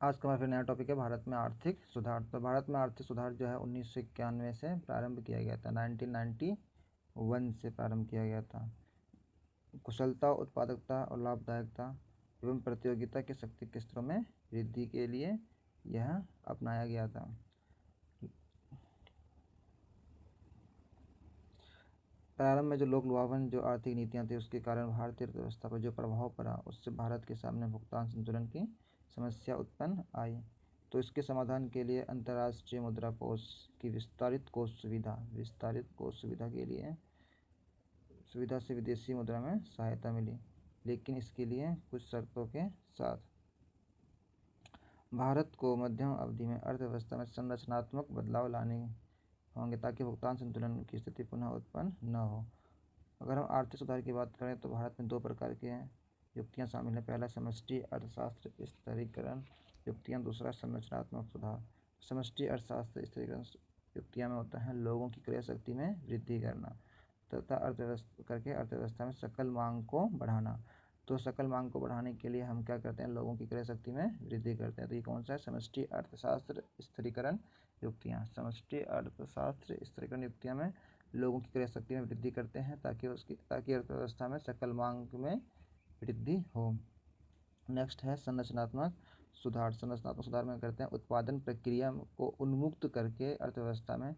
आज का हमारा फिर नया टॉपिक है भारत में आर्थिक सुधार। तो भारत में आर्थिक सुधार जो है 1991 से प्रारंभ किया गया था, 1991 से प्रारंभ किया गया था। कुशलता, उत्पादकता और लाभदायकता एवं प्रतियोगिता के शक्ति के स्तरों में वृद्धि के लिए यह अपनाया गया था। प्रारंभ में जो लोक लुभावन जो आर्थिक नीतियां थी उसके कारण भारतीय अर्थव्यवस्था पर जो प्रभाव पड़ा उससे भारत के सामने भुगतान संतुलन की समस्या उत्पन्न आई। तो इसके समाधान के लिए अंतर्राष्ट्रीय मुद्रा कोष की विस्तारित कोष सुविधा के लिए सुविधा से विदेशी मुद्रा में सहायता मिली, लेकिन इसके लिए कुछ शर्तों के साथ। भारत को मध्यम अवधि में अर्थव्यवस्था में संरचनात्मक बदलाव लाने होंगे ताकि भुगतान संतुलन की स्थिति पुनः उत्पन्न न हो। अगर हम आर्थिक सुधार की बात करें तो भारत में 2 प्रकार के युक्तियाँ शामिल हैं। पहला समष्टि अर्थशास्त्र स्थिरीकरण युक्तियाँ, दूसरा संरचनात्मक सुधार। समष्टि अर्थशास्त्र स्थिरीकरण युक्तियाँ में होता है लोगों की क्रय शक्ति में वृद्धि करना तथा अर्थव्यवस्था में सकल मांग को बढ़ाना। तो सकल मांग को बढ़ाने के लिए हम क्या करते हैं, लोगों की क्रय शक्ति में वृद्धि करते हैं। तो ये कौन सा है, समष्टि अर्थशास्त्र स्थिरीकरण युक्तियाँ। समष्टि अर्थशास्त्र स्थिरीकरण युक्तियाँ में लोगों की क्रय शक्ति में वृद्धि करते हैं ताकि अर्थव्यवस्था में सकल मांग में वृद्धि हो। नेक्स्ट है संरचनात्मक सुधार। संरचनात्मक सुधार में करते हैं उत्पादन प्रक्रिया को उन्मुक्त करके अर्थव्यवस्था में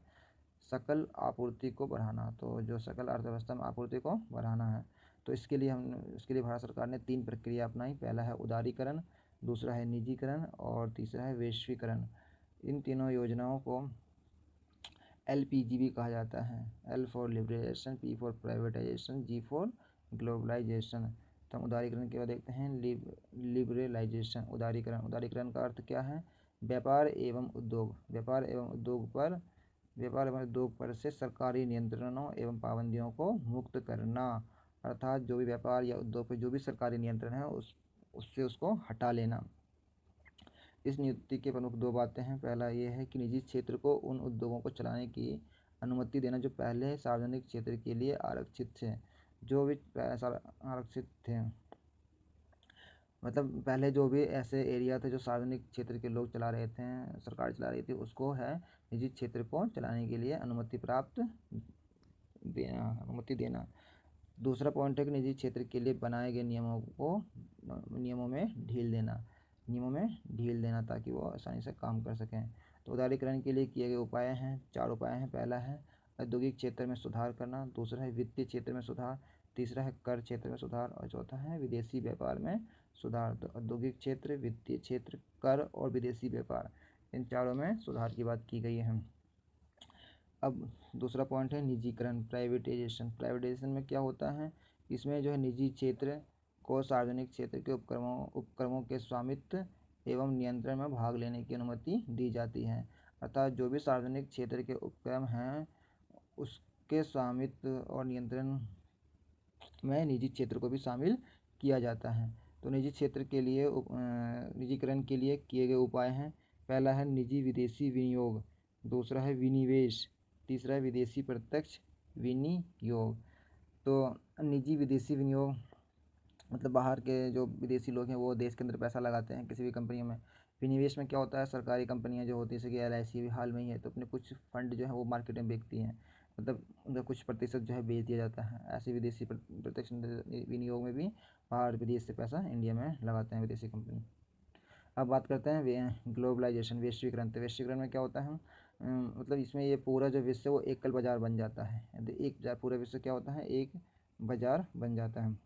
सकल आपूर्ति को बढ़ाना। तो जो सकल अर्थव्यवस्था में आपूर्ति को बढ़ाना है तो इसके लिए भारत सरकार ने 3 प्रक्रिया अपनाई। पहला है उदारीकरण, दूसरा है निजीकरण और तीसरा है वैश्वीकरण। इन तीनों योजनाओं को LPG भी कहा जाता है। L for liberation, P for privatisation, G for globalisation. तो हम उदारीकरण के बाद देखते हैं लिबरलाइजेशन। उदारीकरण का अर्थ क्या है, व्यापार एवं उद्योग पर से सरकारी नियंत्रणों एवं पाबंदियों को मुक्त करना। अर्थात जो भी व्यापार या उद्योग पर जो भी सरकारी नियंत्रण है उससे उसको हटा लेना। इस नियुक्ति के प्रमुख 2 बातें हैं। पहला ये है कि निजी क्षेत्र को उन उद्योगों को चलाने की अनुमति देना जो पहले सार्वजनिक क्षेत्र के लिए आरक्षित थे। मतलब पहले जो भी ऐसे एरिया थे जो सार्वजनिक क्षेत्र के लोग चला रहे थे, सरकार चला रही थी, उसको है निजी क्षेत्र को चलाने के लिए अनुमति देना। दूसरा पॉइंट है कि निजी क्षेत्र के लिए बनाए गए नियमों में ढील देना ताकि वो आसानी से काम कर सकें। तो उदारीकरण के लिए किए गए 4 उपाय हैं। पहला है औद्योगिक क्षेत्र में सुधार करना, दूसरा है वित्तीय क्षेत्र में सुधार, तीसरा है कर क्षेत्र में सुधार और चौथा है विदेशी व्यापार में सुधार। तो औद्योगिक क्षेत्र, वित्तीय क्षेत्र, कर और विदेशी व्यापार, इन चारों में सुधार की बात की गई है। अब दूसरा पॉइंट है निजीकरण, प्राइवेटाइजेशन में क्या होता है, इसमें जो है निजी क्षेत्र को सार्वजनिक क्षेत्र के उपक्रमों के स्वामित्व एवं नियंत्रण में भाग लेने की अनुमति दी जाती है। अर्थात जो भी सार्वजनिक क्षेत्र के उपक्रम हैं उसके स्वामित्व और नियंत्रण में निजी क्षेत्र को भी शामिल किया जाता है। तो निजीकरण के लिए किए गए उपाय हैं। पहला है निजी विदेशी विनियोग, दूसरा है विनिवेश, तीसरा है विदेशी प्रत्यक्ष विनियोग। तो निजी विदेशी विनियोग मतलब बाहर के जो विदेशी लोग हैं वो देश के अंदर पैसा लगाते हैं किसी भी कंपनियों में। विनिवेश में क्या होता है, सरकारी कंपनियां जो होती है जैसे कि LIC भी हाल में ही है, तो अपने कुछ फंड जो है वो मार्केट में बेचती हैं, मतलब उनका कुछ प्रतिशत जो है बेच दिया जाता है। ऐसे विदेशी प्रत्यक्ष विनियोग में भी बाहर विदेश से पैसा इंडिया में लगाते हैं विदेशी कंपनी। अब बात करते हैं ग्लोबलाइजेशन, वैश्वीकरण। तो वैश्वीकरण में क्या होता है, मतलब इसमें ये पूरा जो विश्व है वो एकल बाजार बन जाता है। पूरा विश्व क्या होता है, एक बाजार बन जाता है।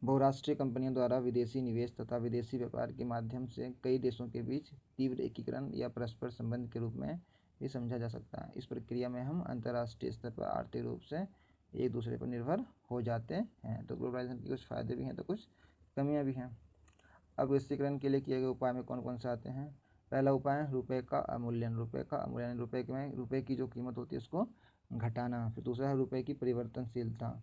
बहुराष्ट्रीय कंपनियों द्वारा विदेशी निवेश तथा विदेशी व्यापार के माध्यम से कई देशों के बीच तीव्र एकीकरण या परस्पर संबंध के रूप में भी समझा जा सकता है। इस प्रक्रिया में हम अंतर्राष्ट्रीय स्तर पर आर्थिक रूप से एक दूसरे पर निर्भर हो जाते हैं। तो ग्लोबलाइजेशन के कुछ फ़ायदे भी हैं तो कुछ कमियां भी हैं। अब वैश्वीकरण के लिए किए गए उपाय में कौन कौन से आते हैं। पहला उपाय है रुपये का अवमूल्यन। रुपये की जो कीमत होती है उसको घटाना। फिर दूसरा है रुपये की परिवर्तनशीलता,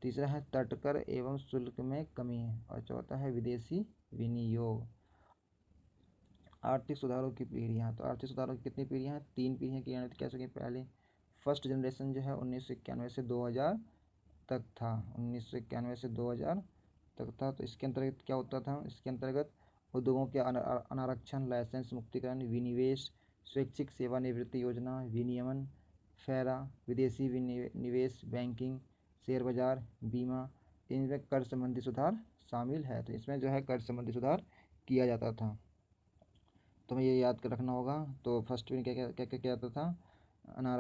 तीसरा है तटकर एवं शुल्क में कमी और चौथा है विदेशी विनियोग। आर्थिक सुधारों की पीढ़ियाँ। तो आर्थिक सुधारों की कितनी पीढ़ियाँ हैं, 3 पीढ़ियाँ क्रियान्वित कह सकें। पहले फर्स्ट जनरेशन जो है 1991 से 2000 तक था। 1991 से 2000 तक था। तो इसके अंतर्गत क्या होता था, इसके अंतर्गत उद्योगों के अनारक्षण, लाइसेंस मुक्तिकरण, विनिवेश, स्वैच्छिक सेवानिवृत्ति योजना, विनियमन, फैरा, विदेशी निवेश, बैंकिंग, शेयर बाजार, बीमा, इनमें कर संबंधी सुधार शामिल है। तो इसमें जो है कर संबंधी सुधार किया जाता था, तो हमें ये याद कर रखना होगा। तो फर्स्ट में क्या क्या क्या क्या जाता था,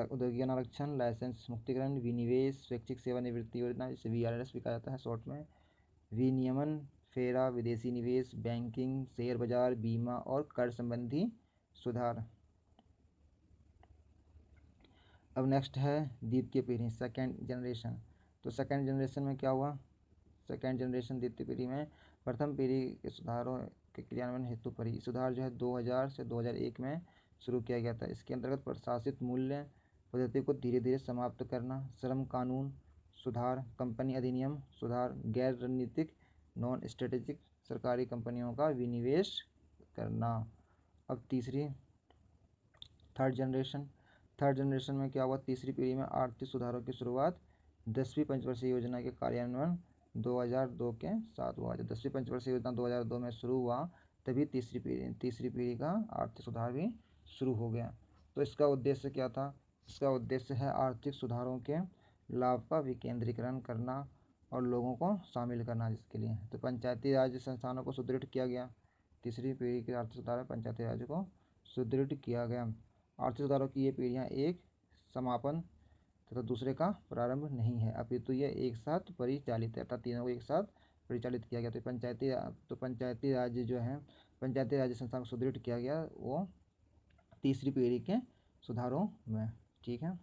औद्योगिक अनारक्षण, लाइसेंस मुक्तिकरण, विनिवेश, स्वैच्छिक सेवानिवृत्ति योजना जिसे VRS भी कहा जाता है शॉर्ट में, विनियमन, फेरा, विदेशी निवेश, बैंकिंग, शेयर बाजार, बीमा और कर संबंधी सुधार। अब नेक्स्ट है द्वितीय पीढ़ी, सेकेंड जनरेशन। तो सेकेंड जनरेशन में क्या हुआ, सेकेंड जनरेशन द्वितीय पीढ़ी में प्रथम पीढ़ी के सुधारों के क्रियान्वयन हेतु परी सुधार जो है 2000 से 2001 में शुरू किया गया था। इसके अंतर्गत प्रशासित मूल्य पद्धति को धीरे धीरे समाप्त करना, श्रम कानून सुधार, कंपनी अधिनियम सुधार, गैर रणनीतिक नॉन स्ट्रेटेजिक सरकारी कंपनियों का विनिवेश करना। अब तीसरी थर्ड जनरेशन, थर्ड जनरेशन में क्या हुआ, तीसरी पीढ़ी में आर्थिक सुधारों की शुरुआत 10वीं पंचवर्षीय योजना के कार्यान्वयन 2002 के साथ हुआ। जब 10वीं पंचवर्षीय योजना 2002 में शुरू हुआ तभी तीसरी पीढ़ी का आर्थिक सुधार भी शुरू हो गया। तो इसका उद्देश्य क्या था, इसका उद्देश्य है आर्थिक सुधारों के लाभ का विकेंद्रीकरण करना और लोगों को शामिल करना। जिसके लिए तो पंचायती राज संस्थानों को सुदृढ़ किया गया। तीसरी पीढ़ी के आर्थिक सुधार में पंचायती राज को सुदृढ़ किया गया। आर्थिक सुधारों की ये पीढ़ियाँ एक समापन तथा दूसरे का प्रारंभ नहीं है, अपितु ये एक साथ परिचालित है, अर्थात तीनों को एक साथ परिचालित किया गया। तो पंचायती राज जो है, पंचायती राज संस्था को सुदृढ़ किया गया वो तीसरी पीढ़ी के सुधारों में। ठीक है।